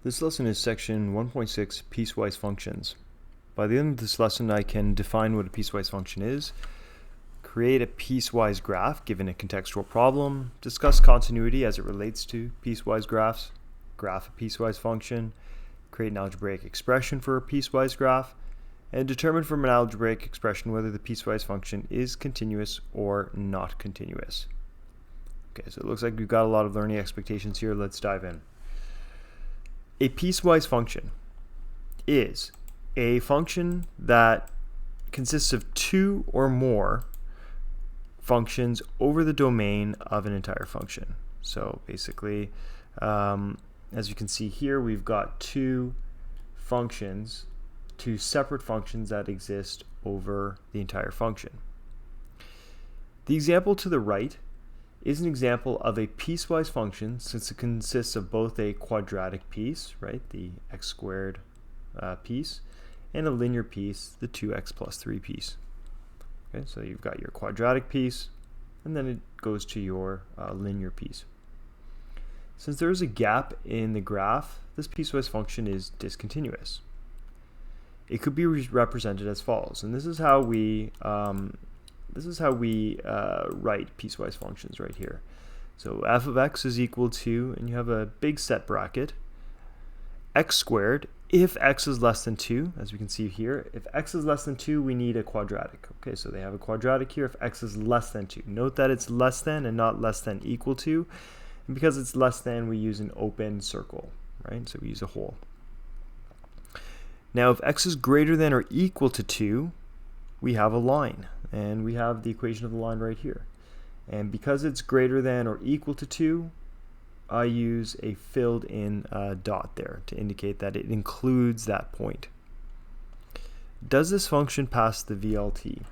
This lesson is section 1.6, Piecewise Functions. By the end of this lesson, I can define what a piecewise function is, create a piecewise graph given a contextual problem, discuss continuity as it relates to piecewise graphs, graph a piecewise function, create an algebraic expression for a piecewise graph, and determine from an algebraic expression whether the piecewise function is continuous or not continuous. Okay, so it looks like we've got a lot of learning expectations here. Let's dive in. A piecewise function is a function that consists of two or more functions over the domain of an entire function. So basically, as you can see here, we've got two separate functions that exist over the entire function. The example to the right is an example of a piecewise function since it consists of both a quadratic piece, right, the x squared piece, and a linear piece, the 2x plus 3 piece. Okay, so you've got your quadratic piece, and then it goes to your linear piece. Since there is a gap in the graph, this piecewise function is discontinuous. It could be represented as follows, and this is how we write piecewise functions right here. So f of x is equal to, and you have a big set bracket, x squared if x is less than 2, as we can see here. If x is less than 2, we need a quadratic. Okay, so they have a quadratic here if x is less than 2. Note that it's less than and not less than equal to. And because it's less than, we use an open circle, right? So we use a hole. Now, if x is greater than or equal to 2, we have a line. And we have the equation of the line right here. And because it's greater than or equal to 2, I use a filled in dot there to indicate that it includes that point. Does this function pass the VLT?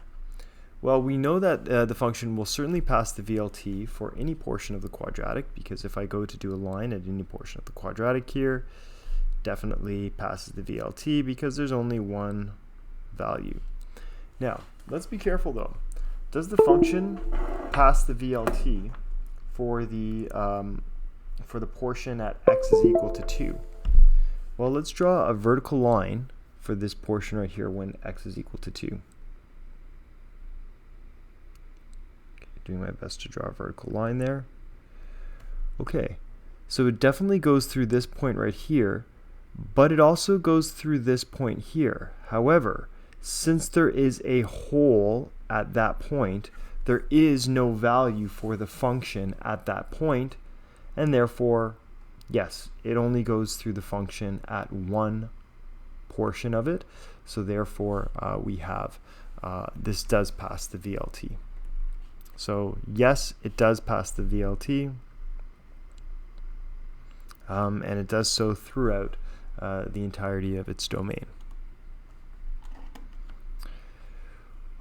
Well, we know that the function will certainly pass the VLT for any portion of the quadratic, because if I go to do a line at any portion of the quadratic here, definitely passes the VLT because there's only one value. Now, let's be careful though. Does the function pass the VLT for the portion at x is equal to 2? Well, let's draw a vertical line for this portion right here when x is equal to 2. Okay, doing my best to draw a vertical line there. Okay, so it definitely goes through this point right here, but it also goes through this point here. However, since there is a hole at that point, there is no value for the function at that point, and therefore, yes, it only goes through the function at one portion of it. So therefore, we have this does pass the VLT. So yes, it does pass the VLT, and it does so throughout the entirety of its domain.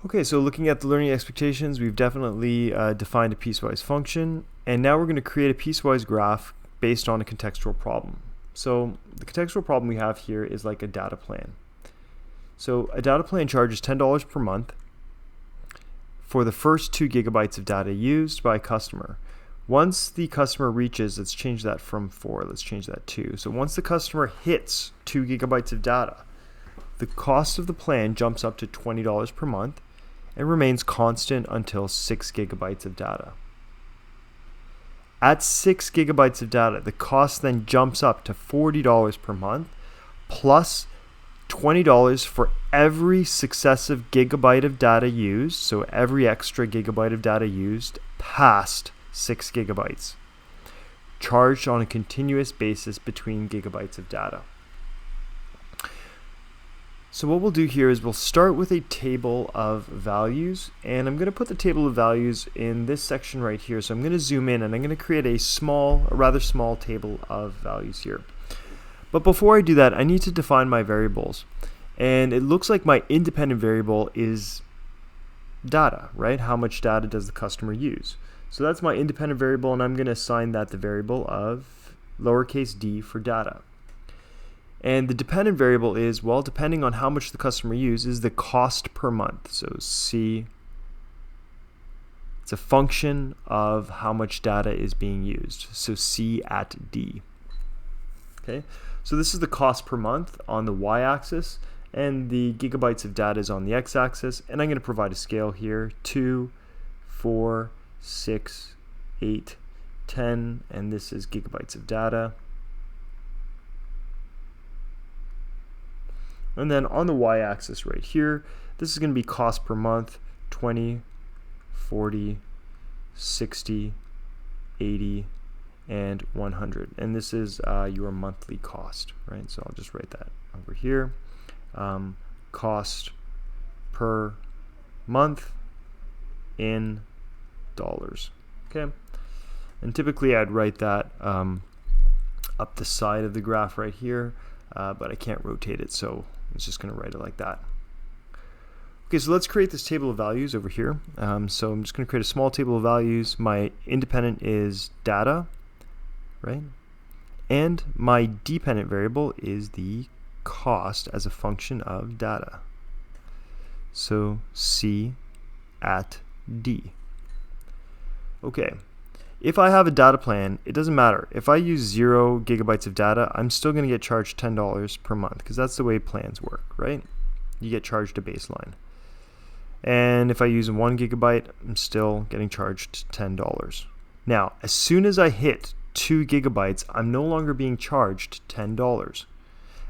Okay, so looking at the learning expectations, we've definitely defined a piecewise function, and now we're going to create a piecewise graph based on a contextual problem. So the contextual problem we have here is like a data plan. So a data plan charges $10 per month for the first 2 gigabytes of data used by a customer. Once the customer reaches, let's change that from 4, let's change that 2. So once the customer hits 2 gigabytes of data, the cost of the plan jumps up to $20 per month and remains constant until 6 gigabytes of data. At 6 gigabytes of data, the cost then jumps up to $40 per month plus $20 for every successive gigabyte of data used, so every extra gigabyte of data used past 6 gigabytes, charged on a continuous basis between gigabytes of data. So what we'll do here is we'll start with a table of values, and I'm going to put the table of values in this section right here. So I'm going to zoom in and I'm going to create a rather small table of values here. But before I do that, I need to define my variables. And it looks like my independent variable is data, right? How much data does the customer use? So that's my independent variable, and I'm going to assign that the variable of lowercase d for data. And the dependent variable is, well, depending on how much the customer uses, the cost per month. So C, it's a function of how much data is being used. So C at D. Okay, so this is the cost per month on the y-axis, and the gigabytes of data is on the x-axis, and I'm going to provide a scale here: 2, 4, 6, 8, 10, and this is gigabytes of data. And then on the y-axis right here, this is going to be cost per month: 20, 40, 60, 80, and 100. And this is your monthly cost, right? So I'll just write that over here. Cost per month in dollars. Okay. And typically I'd write that up the side of the graph right here, but I can't rotate it, so it's just going to write it like that. Okay, so let's create this table of values over here. So I'm just going to create a small table of values. My independent is data, right? And my dependent variable is the cost as a function of data. So C at D. Okay, if I have a data plan, it doesn't matter. If I use 0 gigabytes of data, I'm still going to get charged $10 per month, because that's the way plans work, right? You get charged a baseline. And if I use 1 gigabyte, I'm still getting charged $10. Now, as soon as I hit 2 gigabytes, I'm no longer being charged $10.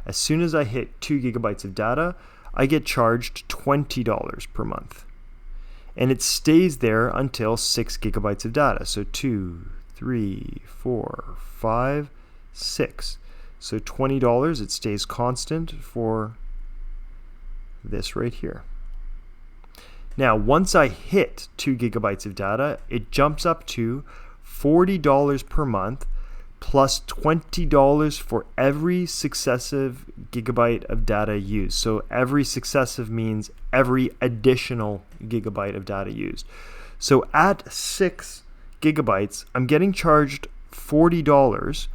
As soon as I hit 2 gigabytes of data, I get charged $20 per month. And it stays there until 6 gigabytes of data. So 2, 3, 4, 5, 6. So $20, it stays constant for this right here. Now, once I hit 2 gigabytes of data, it jumps up to $40 per month plus $20 for every successive gigabyte of data used. So every successive means every additional gigabyte of data used. So at 6 gigabytes, I'm getting charged $40,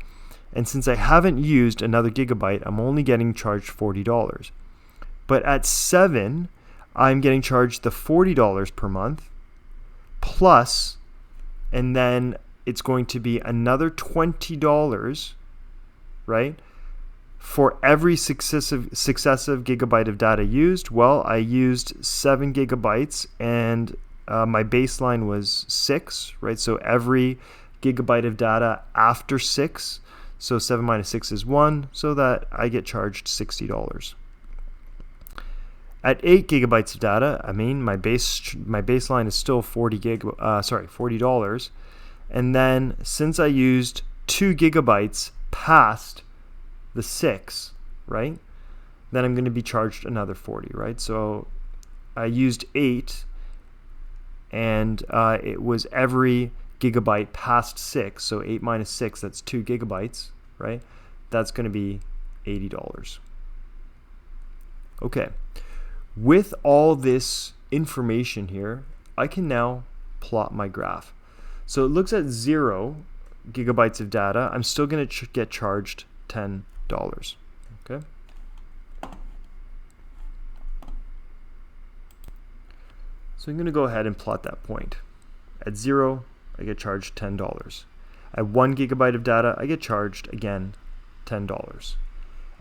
and since I haven't used another gigabyte, I'm only getting charged $40. But at 7, I'm getting charged the $40 per month plus, and then it's going to be another $20, right, for every successive gigabyte of data used. Well, I used 7 gigabytes, and my baseline was 6, right? So every gigabyte of data after 6, so 7 minus 6 is 1, so that I get charged $60. At 8 gigabytes of data, I mean, my baseline is still $40, and then since I used 2 gigabytes past the 6, right, then I'm going to be charged another 40, right? So I used 8, and it was every gigabyte past 6, so 8 minus 6, that's 2 gigabytes, right? That's going to be $80. Okay. With all this information here, I can now plot my graph. So it looks at 0 gigabytes of data. I'm still going to get charged $10. Okay. So I'm going to go ahead and plot that point. At 0, I get charged $10. At 1 gigabyte of data, I get charged, again, $10.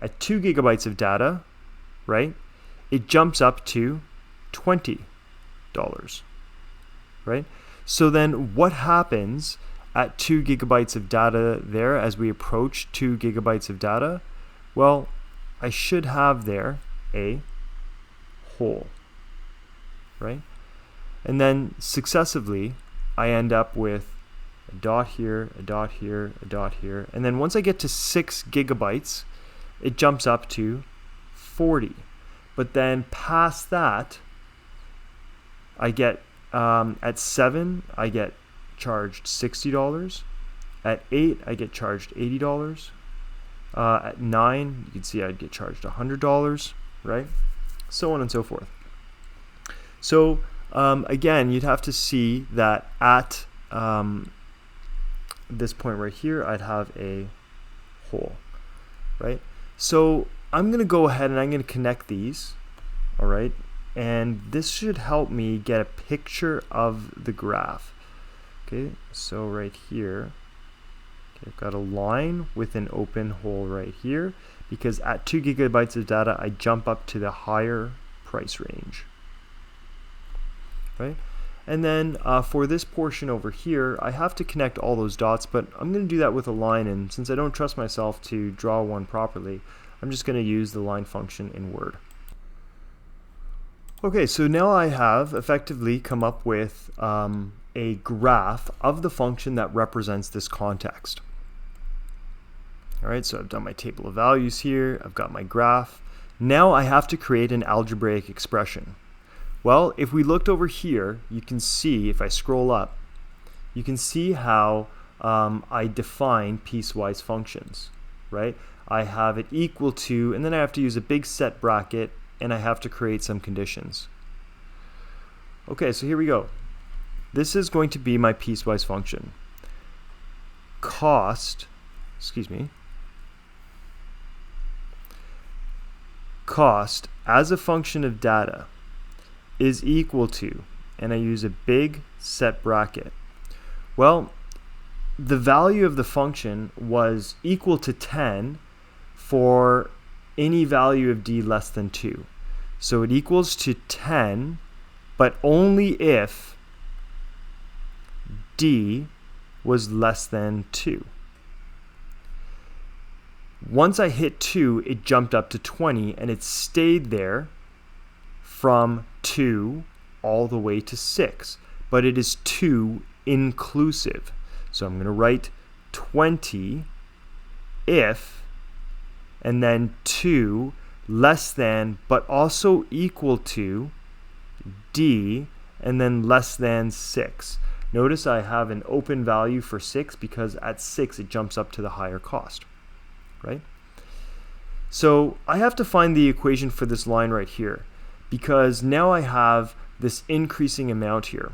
At 2 gigabytes of data, right, it jumps up to $20, right? So then what happens at 2 gigabytes of data there as we approach 2 gigabytes of data? Well, I should have there a hole, right? And then successively, I end up with a dot here, a dot here, a dot here. And then once I get to 6 gigabytes, it jumps up to 40. But then past that, I get, at 7, I get charged $60. At 8, I get charged $80. At 9, you can see I'd get charged $100, right? So on and so forth. So again, you'd have to see that at this point right here, I'd have a hole, right? So I'm going to go ahead and I'm going to connect these, all right? And this should help me get a picture of the graph. Okay, so right here, Okay, I've got a line with an open hole right here because at 2 gigabytes of data, I jump up to the higher price range. Right? And then for this portion over here, I have to connect all those dots, but I'm going to do that with a line, and since I don't trust myself to draw one properly, I'm just going to use the line function in Word. Okay, so now I have effectively come up with a graph of the function that represents this context. Alright, so I've done my table of values here, I've got my graph. Now I have to create an algebraic expression. Well, if we looked over here, you can see, if I scroll up, you can see how I define piecewise functions, right? I have it equal to, and then I have to use a big set bracket, and I have to create some conditions. Okay, so here we go. This is going to be my piecewise function. Cost as a function of data is equal to, and I use a big set bracket. Well, the value of the function was equal to 10 for any value of d less than 2. So it equals to 10, but only if d was less than 2. Once I hit 2, it jumped up to 20, and it stayed there from 2 all the way to 6. But it is 2 inclusive. So I'm going to write 20 if, and then 2 less than, but also equal to, d, and then less than 6. Notice I have an open value for 6 because at 6 it jumps up to the higher cost, right? So I have to find the equation for this line right here because now I have this increasing amount here.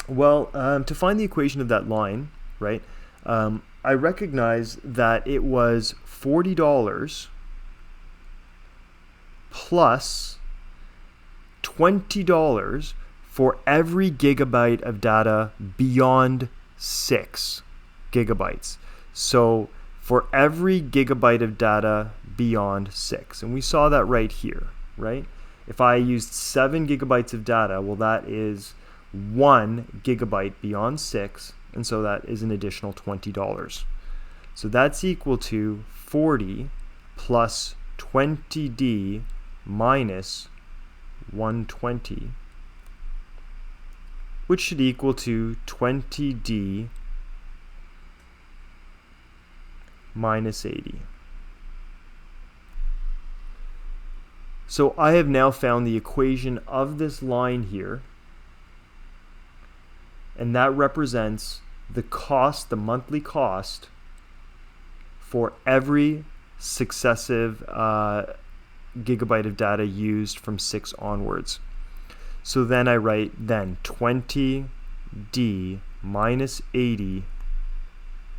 Well, to find the equation of that line, right, I recognize that it was $40 plus $20 for every gigabyte of data beyond 6 gigabytes. So for every gigabyte of data beyond 6. And we saw that right here, right? If I used 7 gigabytes of data, well, that is 1 gigabyte beyond 6, and so that is an additional $20. So that's equal to 40 plus 20d minus 120, which should equal to 20d minus 80. So I have now found the equation of this line here, and that represents the cost, the monthly cost, for every successive gigabyte of data used from 6 onwards. So then I write then 20d minus 80,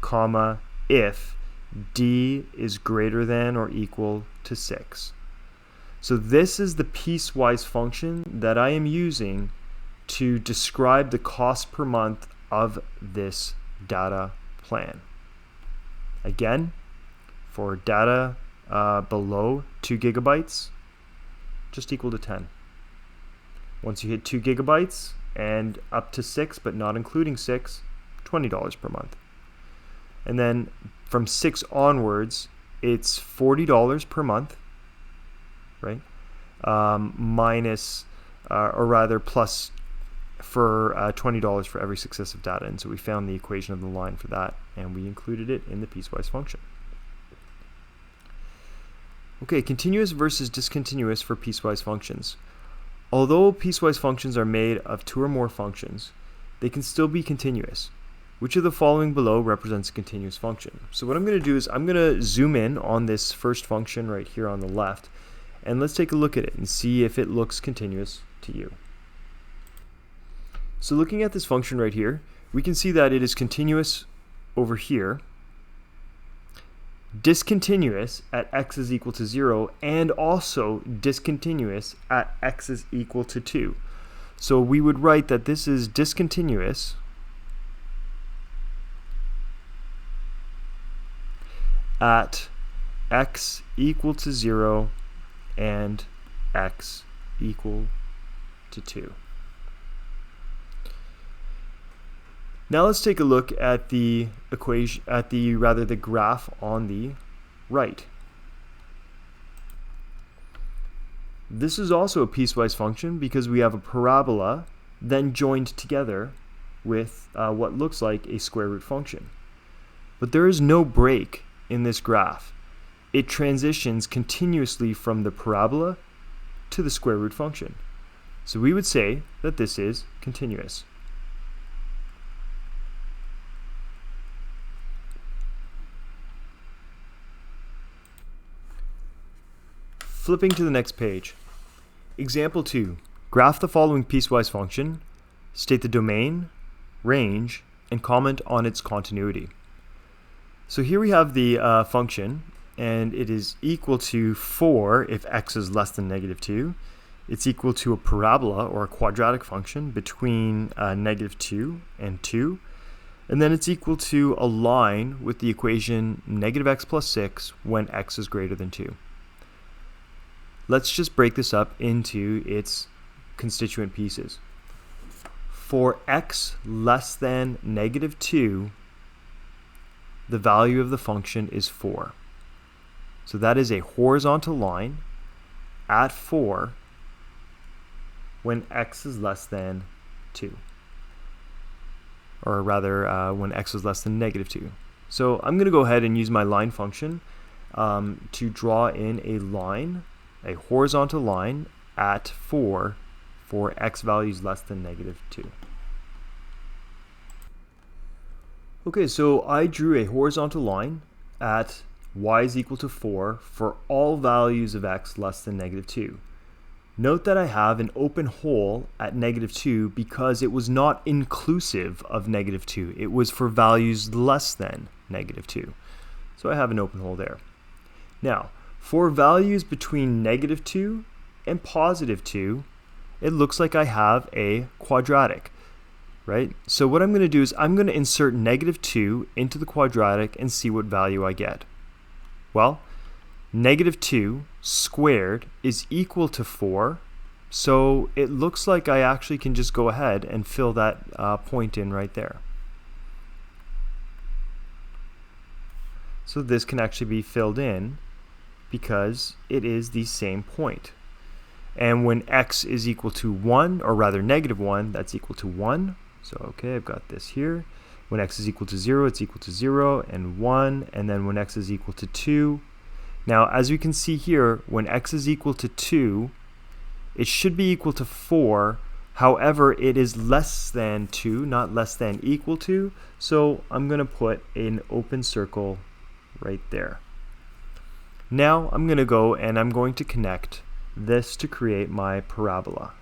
comma, if d is greater than or equal to 6. So this is the piecewise function that I am using to describe the cost per month of this data plan. Again, for data below 2 gigabytes, just equal to 10. Once you hit 2 gigabytes and up to 6, but not including 6, $20 per month. And then from 6 onwards, it's $40 per month, right? Minus, or rather plus for $20 for every successive data. And so we found the equation of the line for that, and we included it in the piecewise function. Okay, continuous versus discontinuous for piecewise functions. Although piecewise functions are made of 2 or more functions, they can still be continuous. Which of the following below represents a continuous function? So what I'm going to do is I'm going to zoom in on this first function right here on the left, and let's take a look at it and see if it looks continuous to you. So looking at this function right here, we can see that it is continuous over here, discontinuous at x is equal to 0, and also discontinuous at x is equal to 2. So we would write that this is discontinuous at x equal to 0 and x equal to 2. Now let's take a look at the equation, the graph on the right. This is also a piecewise function because we have a parabola then joined together with what looks like a square root function. But there is no break in this graph. It transitions continuously from the parabola to the square root function. So we would say that this is continuous. Flipping to the next page. Example 2. Graph the following piecewise function, state the domain, range, and comment on its continuity. So here we have the function, and it is equal to 4 if x is less than -2. It's equal to a parabola, or a quadratic function, between -2 and 2. And then it's equal to a line with the equation -x plus 6 when x is greater than 2. Let's just break this up into its constituent pieces. For x less than -2, the value of the function is 4. So that is a horizontal line at 4 when x is less than 2. Or rather, when x is less than -2. So I'm going to go ahead and use my line function to draw in a line, a horizontal line at 4 for x values less than -2. Okay, so I drew a horizontal line at y is equal to 4 for all values of x less than -2. Note that I have an open hole at -2 because it was not inclusive of -2. It was for values less than -2. So I have an open hole there. Now, for values between -2 and +2, it looks like I have a quadratic, right? So what I'm going to do is I'm going to insert -2 into the quadratic and see what value I get. Well, -2 squared is equal to 4, so it looks like I actually can just go ahead and fill that point in right there. So this can actually be filled in because it is the same point. And when x is equal to 1, or rather -1, that's equal to 1. So okay, I've got this here. When x is equal to 0, it's equal to 0 and 1. And then when x is equal to 2. Now, as you can see here, when x is equal to 2, it should be equal to 4. However, it is less than 2, not less than equal to. So I'm going to put an open circle right there. Now I'm going to go and I'm going to connect this to create my parabola.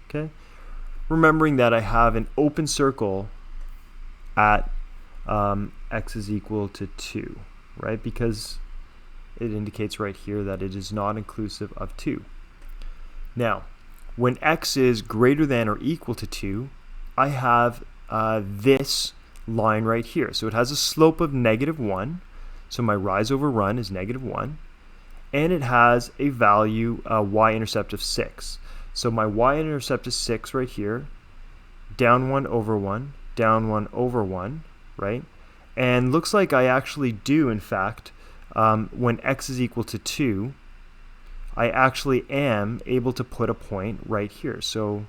Okay, remembering that I have an open circle at x is equal to 2, right? Because it indicates right here that it is not inclusive of 2. Now, when x is greater than or equal to 2, I have this line right here. So it has a slope of -1. So my rise over run is -1. And it has a value, y-intercept of 6. So my y-intercept is 6 right here. Down 1 over 1, down 1 over 1, right? And looks like I actually do, in fact, when x is equal to 2, I actually am able to put a point right here. So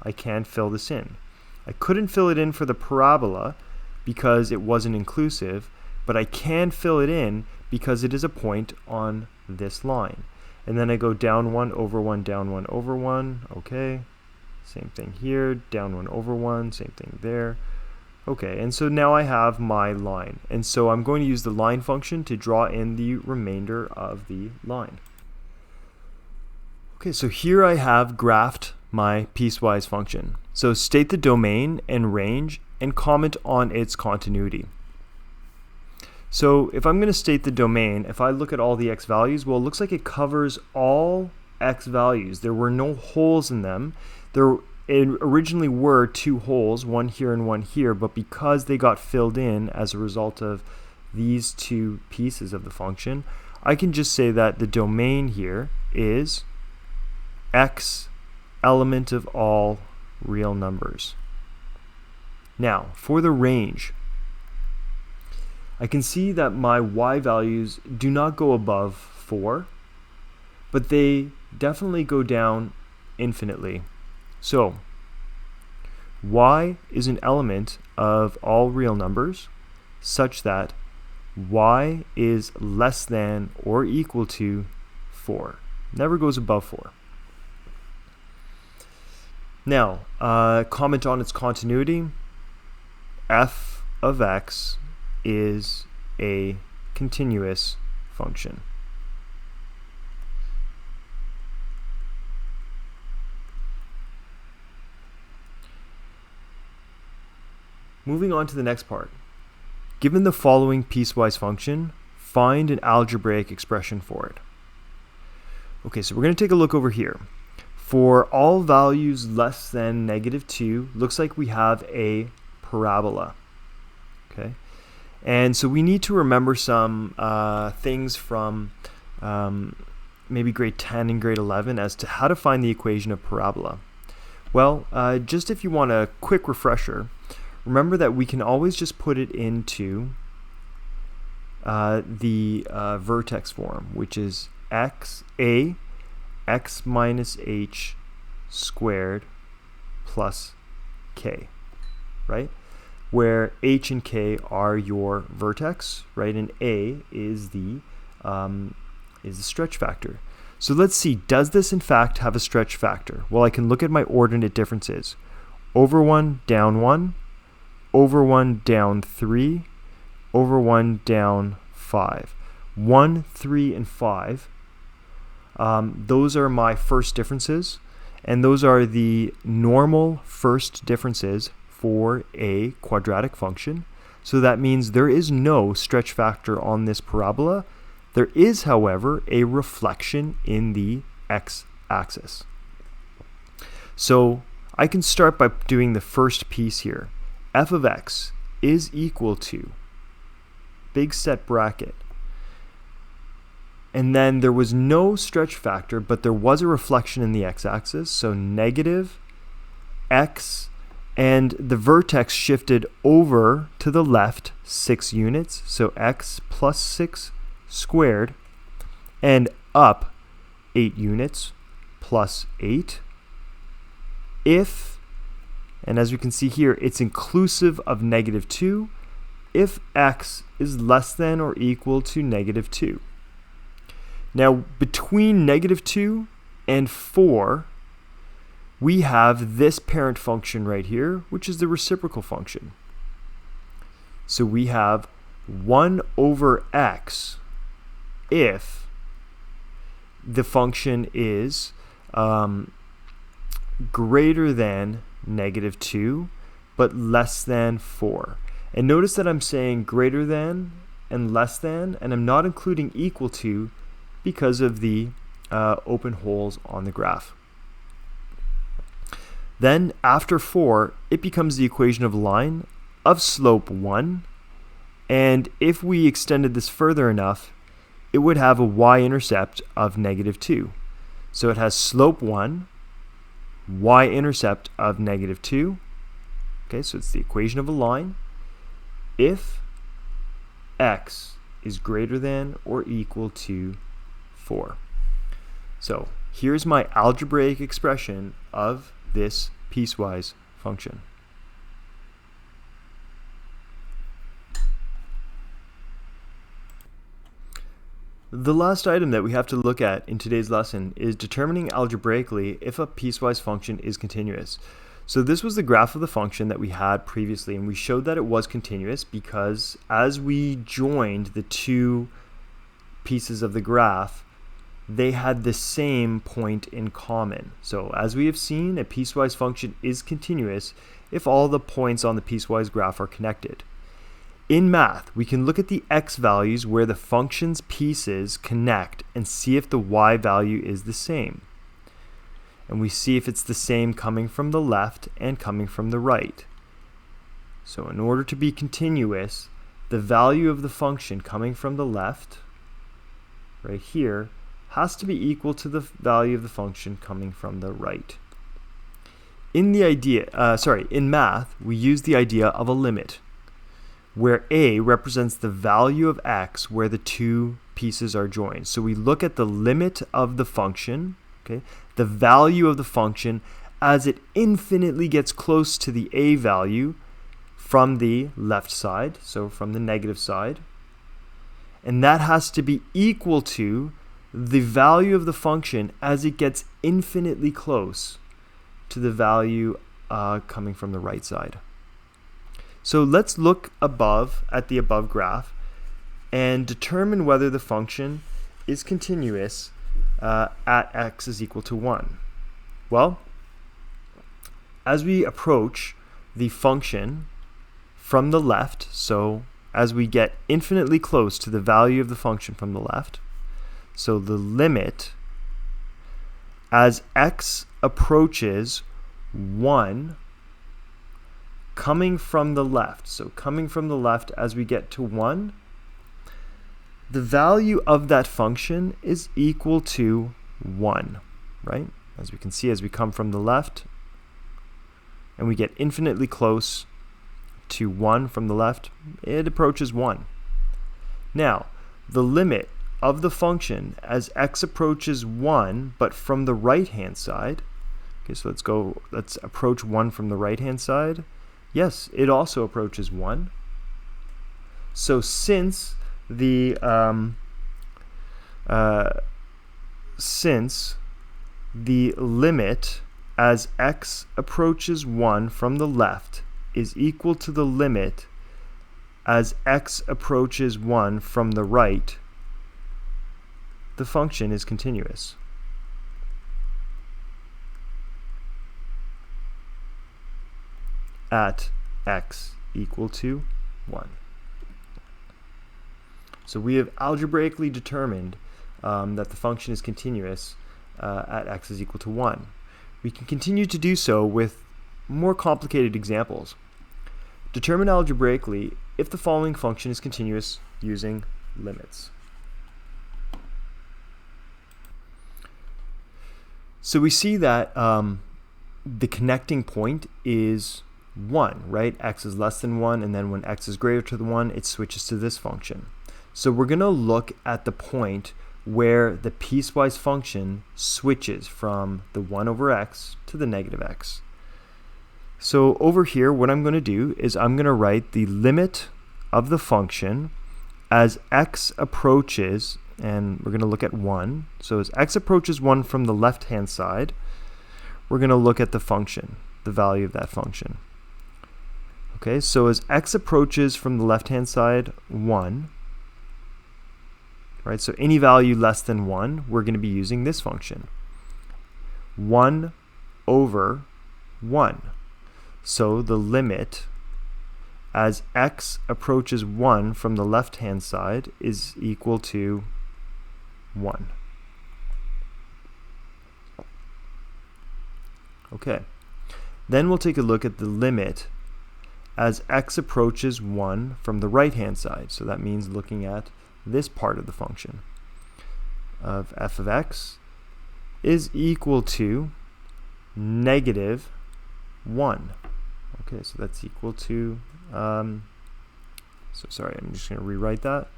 I can fill this in. I couldn't fill it in for the parabola because it wasn't inclusive, but I can fill it in because it is a point on this line. And then I go down 1 over 1, down 1 over 1, okay. Same thing here, down 1 over 1, same thing there. Okay, and so now I have my line. And so I'm going to use the line function to draw in the remainder of the line. Okay, so here I have graphed my piecewise function. So state the domain and range and comment on its continuity. So if I'm going to state the domain, if I look at all the x values, well, it looks like it covers all x values. There were no holes in them. it originally were two holes, one here and one here, but because they got filled in as a result of these two pieces of the function, I can just say that the domain here is x element of all real numbers. Now, for the range, I can see that my y values do not go above 4, but they definitely go down infinitely. So, y is an element of all real numbers such that y is less than or equal to 4. Never goes above 4. Now, comment on its continuity. F of x is a continuous function. Moving on to the next part. Given the following piecewise function, find an algebraic expression for it. Okay, so we're going to take a look over here. For all values less than -2, looks like we have a parabola. Okay, and so we need to remember some things from maybe grade 10 and grade 11 as to how to find the equation of parabola. Well, just if you want a quick refresher, remember that we can always just put it into the vertex form, which is x minus h squared plus k, right? Where h and k are your vertex, right? And a is the stretch factor. So let's see, does this in fact have a stretch factor? Well, I can look at my ordinate differences. Over 1, down 1, over 1, down 3, over 1, down 5. 1, 3, and 5, those are my first differences, and those are the normal first differences for a quadratic function. So that means there is no stretch factor on this parabola. There is, however, a reflection in the x-axis. So I can start by doing the first piece here. F of x is equal to, big set bracket, and then there was no stretch factor, but there was a reflection in the x-axis, so negative x, and the vertex shifted over to the left 6 units, so x plus 6 squared, and up 8 units plus 8. If, and as we can see here, it's inclusive of -2 if x is less than or equal to -2. Now, between -2 and 4, we have this parent function right here, which is the reciprocal function. So we have 1 over x if the function is greater than -2, but less than 4. And notice that I'm saying greater than and less than, and I'm not including equal to because of the open holes on the graph. Then after 4, it becomes the equation of a line of slope 1, and if we extended this further enough, it would have a y-intercept of -2. So it has slope 1, y-intercept of -2. Okay, so it's the equation of a line if x is greater than or equal to 4. So here's my algebraic expression of this piecewise function. The last item that we have to look at in today's lesson is determining algebraically if a piecewise function is continuous. So this was the graph of the function that we had previously, and we showed that it was continuous because as we joined the two pieces of the graph, they had the same point in common. So as we have seen, a piecewise function is continuous if all the points on the piecewise graph are connected. In math, we can look at the x values where the function's pieces connect and see if the y value is the same. and we see if it's the same coming from the left and coming from the right. So in order to be continuous, the value of the function coming from the left, right here, has to be equal to the value of the function coming from the right. In math, we use the idea of a limit, where a represents the value of x where the two pieces are joined. So we look at the limit of the function, okay, the value of the function as it infinitely gets close to the a value from the left side, so from the negative side. And that has to be equal to the value of the function as it gets infinitely close to the value coming from the right side. So let's look above at the above graph and determine whether the function is continuous at x is equal to 1. Well, as we approach the function from the left, so as we get infinitely close to the value of the function from the left, so the limit as x approaches 1 coming from the left, so coming from the left as we get to 1, the value of that function is equal to 1, right? As we can see, as we come from the left and we get infinitely close to 1 from the left, it approaches 1. Now, the limit of the function as x approaches 1, but from the right-hand side, okay, so let's approach 1 from the right-hand side. Yes, it also approaches 1. So since the limit as x approaches 1 from the left is equal to the limit as x approaches 1 from the right, the function is continuous. At x equal to 1. So we have algebraically determined that the function is continuous at x is equal to 1. We can continue to do so with more complicated examples. Determine algebraically if the following function is continuous using limits. So we see that the connecting point is 1, right? X is less than 1, and then when x is greater than 1, it switches to this function. So we're going to look at the point where the piecewise function switches from the 1 over x to the negative x. So over here, what I'm going to do is I'm going to write the limit of the function as x approaches, and we're going to look at 1. So as x approaches 1 from the left-hand side, we're going to look at the function, the value of that function. Okay, so as x approaches from the left-hand side 1, right, so any value less than 1, we're going to be using this function, 1 over 1. So the limit as x approaches 1 from the left-hand side is equal to 1. Okay, then we'll take a look at the limit as x approaches 1 from the right-hand side. So that means looking at this part of the function of f of x is equal to negative 1. Okay, so that's equal to, I'm just going to rewrite that.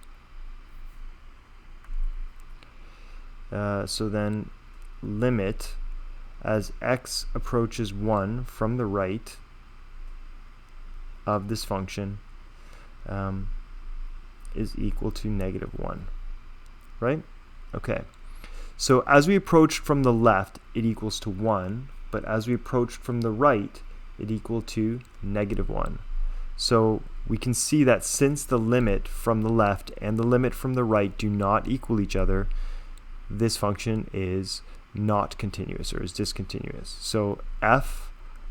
So then limit as x approaches 1 from the right of this function is equal to negative 1, right? Okay, so as we approach from the left, it equals to 1, but as we approach from the right, it equals to negative 1. So we can see that since the limit from the left and the limit from the right do not equal each other, this function is not continuous or is discontinuous. So f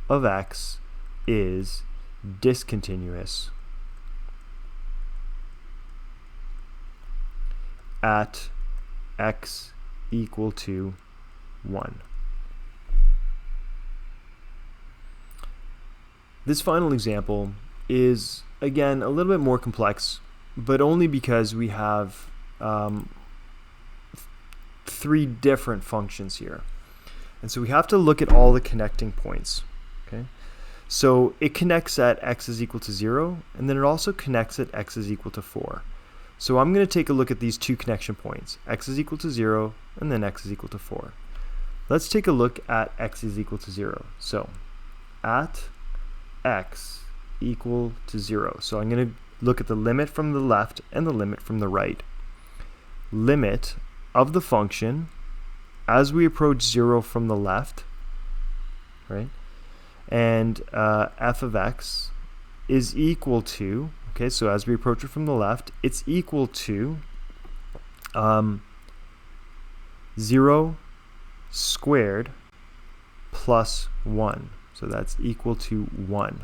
of x is discontinuous at x equal to 1. This final example is, again, a little bit more complex, but only because we have three different functions here. And so we have to look at all the connecting points. Okay, so it connects at x is equal to 0, and then it also connects at x is equal to 4. So I'm going to take a look at these two connection points, x is equal to 0, and then x is equal to 4. Let's take a look at x is equal to 0. So at x equal to 0. So I'm going to look at the limit from the left and the limit from the right. Limit of the function as we approach 0 from the left, right? And f of x is equal to, okay, so as we approach it from the left, it's equal to 0 squared plus 1. So that's equal to 1.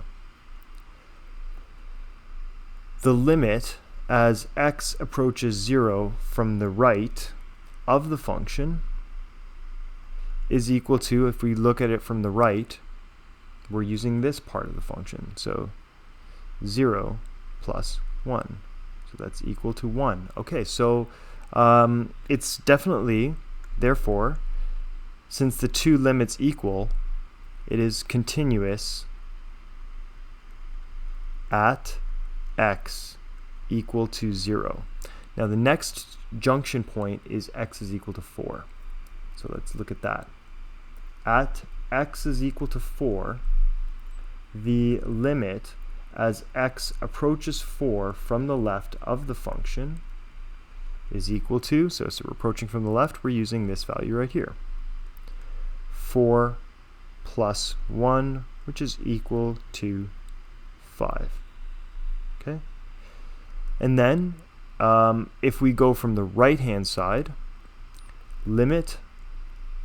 The limit as x approaches 0 from the right of the function is equal to, if we look at it from the right, we're using this part of the function. So 0 plus 1. So that's equal to 1. Okay, so it's definitely, therefore, since the two limits equal, it is continuous at x equal to 0. Now the next junction point is x is equal to 4. So let's look at that. At x is equal to 4, the limit as x approaches 4 from the left of the function is equal to, so we're approaching from the left, we're using this value right here. 4 plus 1, which is equal to 5. Okay? And then, if we go from the right-hand side, limit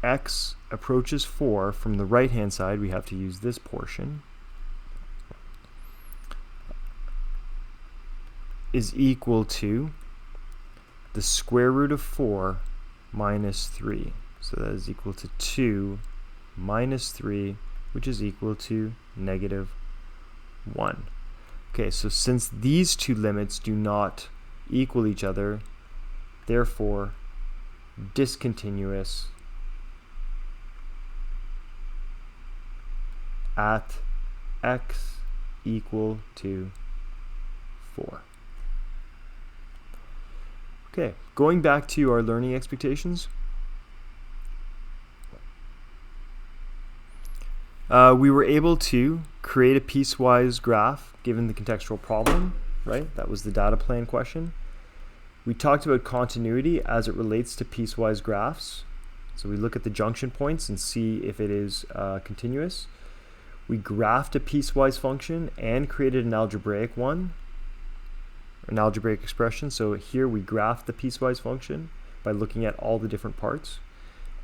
x approaches 4 from the right-hand side, we have to use this portion, is equal to the square root of 4 minus 3. So that is equal to 2 minus 3, which is equal to negative 1. Okay, so since these two limits do not equal each other, therefore discontinuous at x equal to 4. Okay, going back to our learning expectations. We were able to create a piecewise graph given the contextual problem, right? That was the data plan question. We talked about continuity as it relates to piecewise graphs. So we look at the junction points and see if it is continuous. We graphed a piecewise function and created an algebraic one, an algebraic expression. So here we graphed the piecewise function by looking at all the different parts.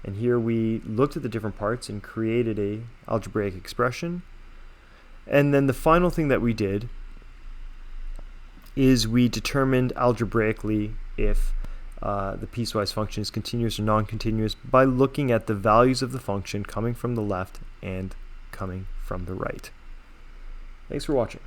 And here we looked at the different parts and created a algebraic expression. And then the final thing that we did is we determined algebraically if the piecewise function is continuous or non-continuous by looking at the values of the function coming from the left and coming from the right. Thanks for watching.